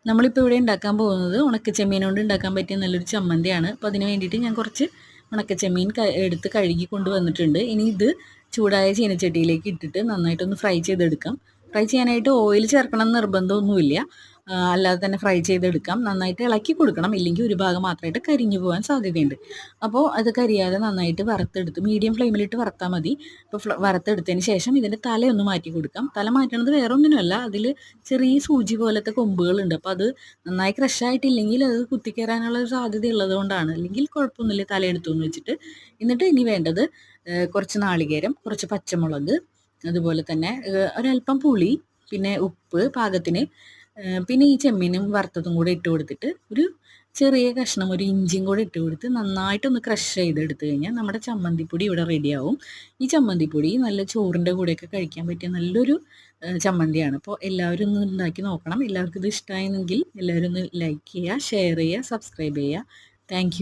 നമ്മളിപ്പോൾ ഇവിടെ ഉണ്ടാക്കാൻ പോകുന്നത് ഉണക്കച്ചെമ്മീൻ കൊണ്ട് ഉണ്ടാക്കാൻ പറ്റിയ നല്ലൊരു ചമ്മന്തിയാണ്. അപ്പോൾ അതിന് വേണ്ടിയിട്ട് ഞാൻ കുറച്ച് ഉണക്കച്ചെമ്മീൻ എടുത്ത് കഴുകി കൊണ്ടുവന്നിട്ടുണ്ട്. ഇനി ഇത് ചൂടായ ചീനച്ചട്ടിയിലേക്ക് ഇട്ടിട്ട് നന്നായിട്ടൊന്ന് ഫ്രൈ ചെയ്തെടുക്കാം. ഫ്രൈ ചെയ്യാനായിട്ട് ഓയിൽ ചേർക്കണം എന്ന് നിർബന്ധമൊന്നുമില്ല. അല്ലാതെ തന്നെ ഫ്രൈ ചെയ്തെടുക്കാം. നന്നായിട്ട് ഇളക്കി കൊടുക്കണം, ഇല്ലെങ്കിൽ ഒരു ഭാഗം മാത്രമായിട്ട് കരിഞ്ഞു പോകാൻ സാധ്യതയുണ്ട്. അപ്പോൾ അത് കരിയാതെ നന്നായിട്ട് വറുത്തെടുത്ത് മീഡിയം ഫ്ലെയിമിലിട്ട് വറുത്താൽ മതി. അപ്പോൾ വറുത്തെടുത്തതിന് ശേഷം ഇതിൻ്റെ തലയൊന്ന് മാറ്റി കൊടുക്കാം. തല മാറ്റണത് വേറെ ഒന്നിനുമല്ല, അതിൽ ചെറിയ സൂചി പോലത്തെ കൊമ്പുകളുണ്ട്. അപ്പോൾ അത് നന്നായി ക്രഷായിട്ടില്ലെങ്കിൽ അത് കുത്തിക്കയറാനുള്ള ഒരു സാധ്യത ഉള്ളത് കൊണ്ടാണ്. അല്ലെങ്കിൽ കുഴപ്പമൊന്നുമില്ല, തലയെടുത്തു എന്ന് വെച്ചിട്ട്. എന്നിട്ട് ഇനി വേണ്ടത് കുറച്ച് നാളികേരം, കുറച്ച് പച്ചമുളക്, അതുപോലെ തന്നെ ഒരല്പം പുളി, പിന്നെ ഉപ്പ് പാകത്തിന്, പിന്നെ ഈ ചെമ്മീനും വറുത്തതും കൂടെ ഇട്ട് കൊടുത്തിട്ട് ഒരു ചെറിയ കഷ്ണം ഒരു ഇഞ്ചിയും കൂടെ ഇട്ട് കൊടുത്ത് നന്നായിട്ടൊന്ന് ക്രഷ് ചെയ്തെടുത്തു കഴിഞ്ഞാൽ നമ്മുടെ ചമ്മന്തിപ്പൊടി ഇവിടെ റെഡിയാവും. ഈ ചമ്മന്തിപ്പൊടി നല്ല ചോറിൻ്റെ കൂടെയൊക്കെ കഴിക്കാൻ പറ്റിയ നല്ലൊരു ചമ്മന്തിയാണ്. അപ്പോൾ എല്ലാവരും ഒന്ന് ഉണ്ടാക്കി നോക്കണം. എല്ലാവർക്കും ഇത് ഇഷ്ടമായെങ്കിൽ എല്ലാവരും ഒന്ന് ലൈക്ക് ചെയ്യുക, ഷെയർ ചെയ്യുക, സബ്സ്ക്രൈബ് ചെയ്യുക. താങ്ക്